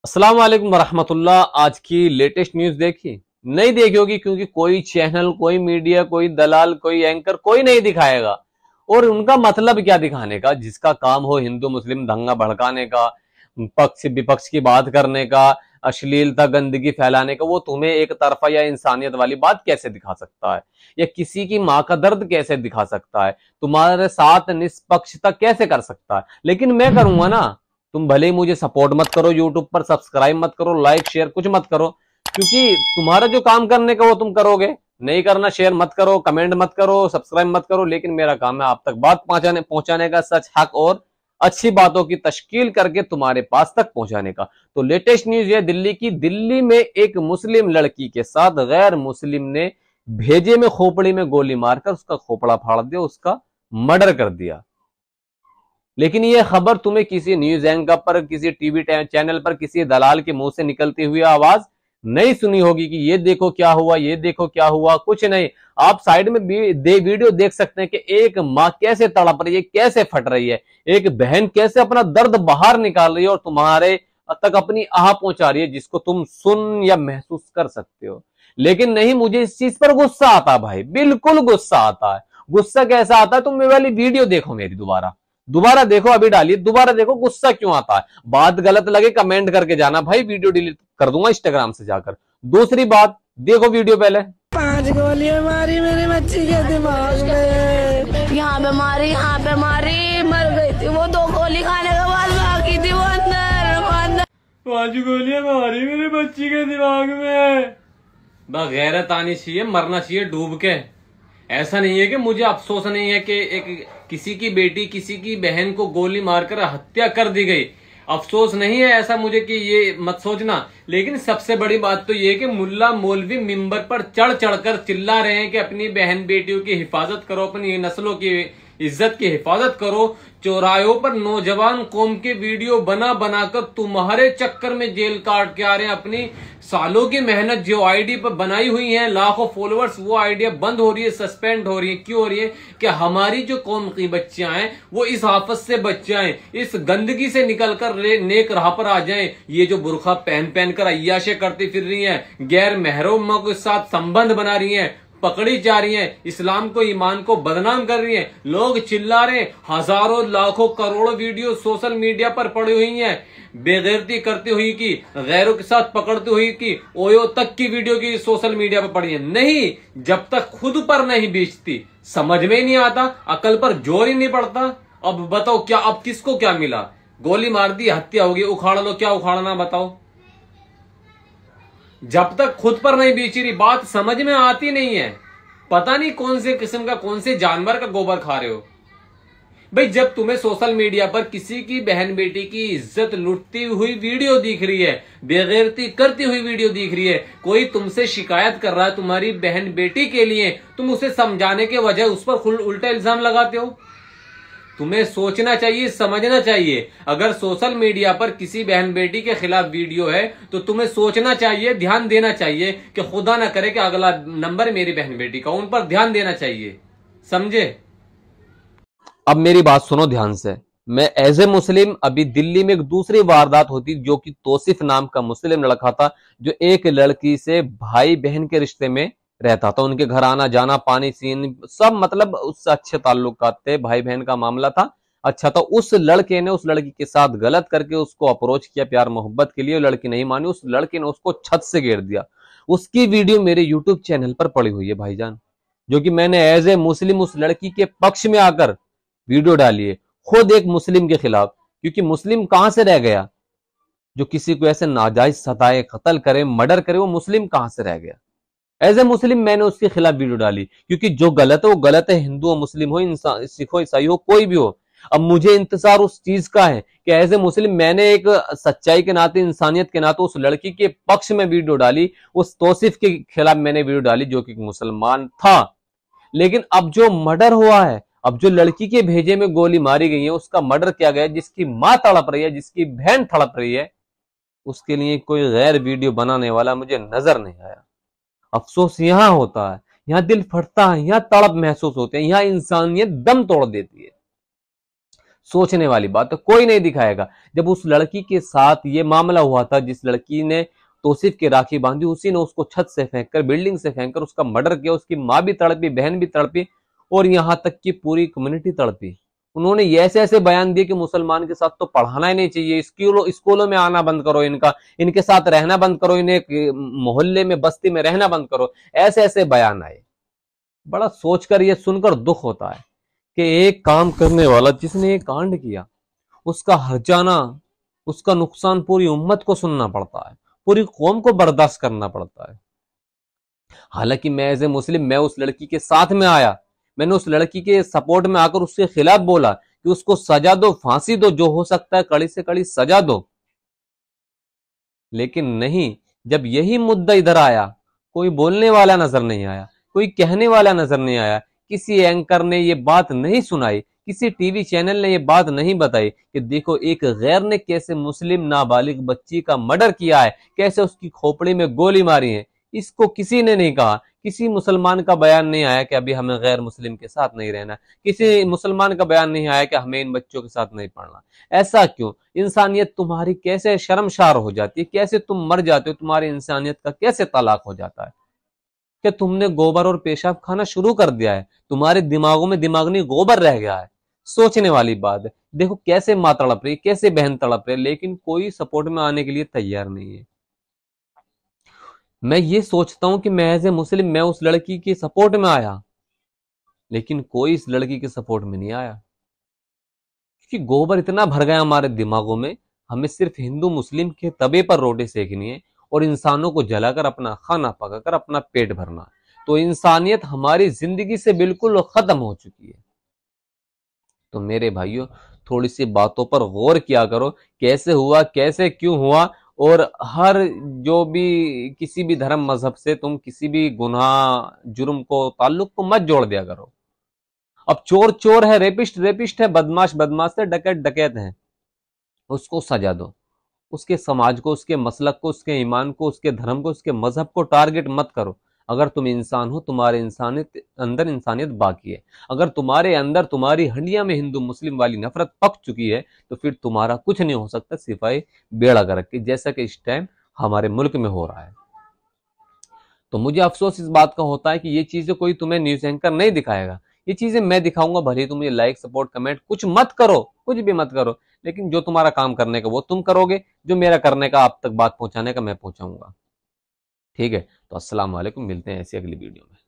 अस्सलाम वालेकुम वरहमतुल्लाह। आज की लेटेस्ट न्यूज देखी? नहीं देखी होगी, क्योंकि कोई चैनल, कोई मीडिया, कोई दलाल, कोई एंकर कोई नहीं दिखाएगा। और उनका मतलब क्या दिखाने का? जिसका काम हो हिंदू मुस्लिम दंगा भड़काने का, पक्ष विपक्ष की बात करने का, अश्लीलता गंदगी फैलाने का, वो तुम्हें एक तरफा या इंसानियत वाली बात कैसे दिखा सकता है? या किसी की मां का दर्द कैसे दिखा सकता है? तुम्हारे साथ निष्पक्षता कैसे कर सकता है? लेकिन मैं करूंगा ना। तुम भले ही मुझे सपोर्ट मत करो, यूट्यूब पर सब्सक्राइब मत करो, लाइक शेयर कुछ मत करो, क्योंकि तुम्हारा जो काम करने का वो तुम करोगे। नहीं करना, शेयर मत करो, कमेंट मत करो, सब्सक्राइब मत करो, लेकिन मेरा काम है आप तक बात पहुंचाने का, सच हक और अच्छी बातों की तश्कील करके तुम्हारे पास तक पहुंचाने का। तो लेटेस्ट न्यूज है दिल्ली की। दिल्ली में एक मुस्लिम लड़की के साथ गैर मुस्लिम ने भेजे में खोपड़ी में गोली मारकर उसका खोपड़ा फाड़ दिया, उसका मर्डर कर दिया। लेकिन यह खबर तुम्हें किसी न्यूज एंकर पर, किसी टीवी चैनल पर, किसी दलाल के मुंह से निकलती हुई आवाज नहीं सुनी होगी कि ये देखो क्या हुआ, ये देखो क्या हुआ। कुछ नहीं, आप साइड में वीडियो देख सकते हैं कि एक मां कैसे तड़प रही है, कैसे फट रही है, एक बहन कैसे अपना दर्द बाहर निकाल रही है और तुम्हारे तक अपनी आह पहुंचा रही है, जिसको तुम सुन या महसूस कर सकते हो। लेकिन नहीं, मुझे इस चीज पर गुस्सा आता है भाई, बिल्कुल गुस्सा आता है। गुस्सा कैसा आता है? तुम मेरी वाली वीडियो देखो, मेरी दोबारा दोबारा देखो, अभी डालिए, दोबारा देखो, गुस्सा क्यों आता है। बात गलत लगे कमेंट करके जाना भाई, वीडियो डिलीट कर दूंगा इंस्टाग्राम से जाकर। दूसरी बात, देखो वीडियो पहले। 5 गोलियां मारी मेरी बच्ची के दिमाग में, यहाँ पे मारी, यहाँ पे मारी, मर गई थी वो। 2 गोली खाने के बाद बाकी थी वो अंदर। 5 गोलियां मारी मेरी बच्ची के दिमाग में। बगैरत आनी चाहिए, मरना चाहिए डूब के। ऐसा नहीं है कि मुझे अफसोस नहीं है कि एक किसी की बेटी, किसी की बहन को गोली मारकर हत्या कर दी गई। अफसोस नहीं है ऐसा मुझे, कि ये मत सोचना। लेकिन सबसे बड़ी बात तो ये है कि मुल्ला मौलवी मिंबर पर चढ़ चढ़कर चिल्ला रहे हैं कि अपनी बहन बेटियों की हिफाजत करो, अपनी नस्लों की इज्जत की हिफाजत करो। चौराहों पर नौजवान कौम के वीडियो बना बनाकर तुम्हारे चक्कर में जेल काट के आ रहे हैं। अपनी सालों की मेहनत जो आईडी पर बनाई हुई है, लाखों फॉलोअर्स, वो आईडिया बंद हो रही है, सस्पेंड हो रही है। क्यों हो रही है? कि हमारी जो कौम की बच्चियां हैं वो इस आफत से बच जाएं, इस गंदगी से निकलकर नेक राह पर आ जाएं। ये जो बुरखा पहन पहन कर अय्याशे करती फिर रही हैं, गैर महरम के साथ संबंध बना रही हैं, पकड़ी जा रही हैं, इस्लाम को, ईमान को बदनाम कर रही हैं, लोग चिल्ला रहे हैं। हजारों लाखों करोड़ों वीडियो सोशल मीडिया पर पड़ी हुई हैं, बेगैरती करती हुई की, गैरों के साथ पकड़ती हुई की, ओयो तक की वीडियो की सोशल मीडिया पर पड़ी है। नहीं, जब तक खुद पर नहीं बीचती समझ में ही नहीं आता, अकल पर जोर ही नहीं पड़ता। अब बताओ क्या, अब किसको क्या मिला? गोली मार दी, हत्या होगी, उखाड़ लो, क्या उखाड़ना बताओ? जब तक खुद पर नहीं बीच रही बात समझ में आती नहीं है। पता नहीं कौन से किस्म का, कौन से जानवर का गोबर खा रहे हो भाई। जब तुम्हें सोशल मीडिया पर किसी की बहन बेटी की इज्जत लुटती हुई वीडियो दिख रही है, बेगैरती करती हुई वीडियो दिख रही है, कोई तुमसे शिकायत कर रहा है तुम्हारी बहन बेटी के लिए, तुम उसे समझाने के वजह उस पर उल्टा इल्जाम लगाते हो। तुम्हें सोचना चाहिए, समझना चाहिए। अगर सोशल मीडिया पर किसी बहन बेटी के खिलाफ वीडियो है तो तुम्हें सोचना चाहिए, ध्यान देना चाहिए कि खुदा ना करे कि अगला नंबर मेरी बहन बेटी का, उन पर ध्यान देना चाहिए। समझे? अब मेरी बात सुनो ध्यान से। मैं एज ए मुस्लिम, अभी दिल्ली में एक दूसरी वारदात होती जो कि तौसीफ नाम का मुस्लिम लड़का था, जो एक लड़की से भाई बहन के रिश्ते में रहता था। उनके घर आना जाना, पानी सीन सब, मतलब उससे अच्छे ताल्लुकात थे, भाई बहन का मामला था, अच्छा था। उस लड़के ने उस लड़की के साथ गलत करके उसको अप्रोच किया प्यार मोहब्बत के लिए, लड़की नहीं मानी, उस लड़के ने उसको छत से गिर दिया। उसकी वीडियो मेरे यूट्यूब चैनल पर पड़ी हुई है भाईजान, जो कि मैंने एज ए मुस्लिम उस लड़की के पक्ष में आकर वीडियो डाली है, खुद एक मुस्लिम के खिलाफ। क्योंकि मुस्लिम कहां से रह गया जो किसी को ऐसे नाजायज सताए, कत्ल करे, मर्डर करे? वो मुस्लिम कहां से रह गया? एज ए मुस्लिम मैंने उसके खिलाफ वीडियो डाली, क्योंकि जो गलत है वो गलत है, हिंदू हो, मुस्लिम हो, इंसान, सिख हो, ईसाई हो, कोई भी हो। अब मुझे इंतजार उस चीज का है कि एज ए मुस्लिम मैंने एक सच्चाई के नाते, इंसानियत के नाते उस लड़की के पक्ष में वीडियो डाली, उस तौसीफ के खिलाफ मैंने वीडियो डाली जो कि मुसलमान था। लेकिन अब जो मर्डर हुआ है, अब जो लड़की के भेजे में गोली मारी गई है, उसका मर्डर किया गया, जिसकी मां तड़प रही है, जिसकी बहन तड़प रही है, उसके लिए कोई गैर वीडियो बनाने वाला मुझे नजर नहीं आया। अफसोस यहां होता है, यहां दिल फटता है, यहां तड़प महसूस होते हैं, यहां इंसानियत दम तोड़ देती है। सोचने वाली बात है, कोई नहीं दिखाएगा। जब उस लड़की के साथ ये मामला हुआ था, जिस लड़की ने तौसीफ की राखी बांधी, उसी ने उसको छत से फेंककर, बिल्डिंग से फेंककर उसका मर्डर किया। उसकी माँ भी तड़पी, बहन भी तड़पी, और यहां तक कि पूरी कम्युनिटी तड़पी। उन्होंने ये ऐसे ऐसे बयान दिए कि मुसलमान के साथ तो पढ़ाना ही नहीं चाहिए, स्कूलों में आना बंद करो, इनके साथ रहना बंद करो, इन्हें मोहल्ले में बस्ती में रहना बंद करो। ऐसे ऐसे बयान आए। बड़ा सोचकर, ये सुनकर दुख होता है कि एक काम करने वाला जिसने एक कांड किया, उसका हर्जाना, उसका नुकसान पूरी उम्मत को सुनना पड़ता है, पूरी कौम को बर्दाश्त करना पड़ता है। हालांकि मैं एज ए मुस्लिम, मैं उस लड़की के साथ में आया, मैंने उस लड़की के सपोर्ट में आकर उसके खिलाफ बोला कि उसको सजा दो, फांसी दो, जो हो सकता है कड़ी से कड़ी सजा दो। लेकिन नहीं, जब यही मुद्दा इधर आया, कोई बोलने वाला नजर नहीं आया, कोई कहने वाला नजर नहीं आया, किसी एंकर ने ये बात नहीं सुनाई, किसी टीवी चैनल ने ये बात नहीं बताई कि देखो एक गैर ने कैसे मुस्लिम नाबालिग बच्ची का मर्डर किया है, कैसे उसकी खोपड़ी में गोली मारी है। इसको किसी ने नहीं कहा। किसी मुसलमान का बयान नहीं आया कि अभी हमें गैर मुस्लिम के साथ नहीं रहना, किसी मुसलमान का बयान नहीं आया कि हमें इन बच्चों के साथ नहीं पढ़ना। ऐसा क्यों? इंसानियत तुम्हारी कैसे शर्मशार हो जाती है, कैसे तुम मर जाते हो, तुम्हारी इंसानियत का कैसे तलाक हो जाता है कि तुमने गोबर और पेशाब खाना शुरू कर दिया है, तुम्हारे दिमागों में दिमागनी गोबर रह गया है। सोचने वाली बात है। देखो कैसे माँ तड़प रही, कैसे बहन तड़प रही, लेकिन कोई सपोर्ट में आने के लिए तैयार नहीं है। मैं ये सोचता हूं कि मैं एज ए मुस्लिम, मैं उस लड़की के सपोर्ट में आया, लेकिन कोई इस लड़की के सपोर्ट में नहीं आया, क्योंकि गोबर इतना भर गया हमारे दिमागों में, हमें सिर्फ हिंदू मुस्लिम के तवे पर रोटी सेकनी है और इंसानों को जलाकर अपना खाना पकाकर अपना पेट भरना। तो इंसानियत हमारी जिंदगी से बिल्कुल खत्म हो चुकी है। तो मेरे भाइयों, थोड़ी सी बातों पर गौर किया करो, कैसे हुआ, कैसे क्यों हुआ, और हर जो भी किसी भी धर्म मजहब से तुम किसी भी गुनाह जुर्म को ताल्लुक को मत जोड़ दिया करो। अब चोर चोर है, रेपिस्ट रेपिस्ट है, बदमाश बदमाश है, डकैत डकैत है, उसको सजा दो। उसके समाज को, उसके मसलक को, उसके ईमान को, उसके धर्म को, उसके मजहब को टारगेट मत करो। अगर तुम इंसान हो, तुम्हारे इंसानियत अंदर इंसानियत बाकी है। अगर तुम्हारे अंदर, तुम्हारी हड्डियां में हिंदू मुस्लिम वाली नफरत पक चुकी है, तो फिर तुम्हारा कुछ नहीं हो सकता सिवाय बेड़ा गर्क के, जैसा कि इस टाइम हमारे मुल्क में हो रहा है। तो मुझे अफसोस इस बात का होता है कि ये चीजें कोई तुम्हें न्यूज एंकर नहीं दिखाएगा, ये चीजें मैं दिखाऊंगा। भले तुम ये लाइक सपोर्ट कमेंट कुछ मत करो, कुछ भी मत करो, लेकिन जो तुम्हारा काम करने का वो तुम करोगे, जो मेरा करने का, आप तक बात पहुंचाने का मैं पहुंचाऊंगा। ठीक है, तो अस्सलाम वालेकुम, मिलते हैं ऐसी अगली वीडियो में।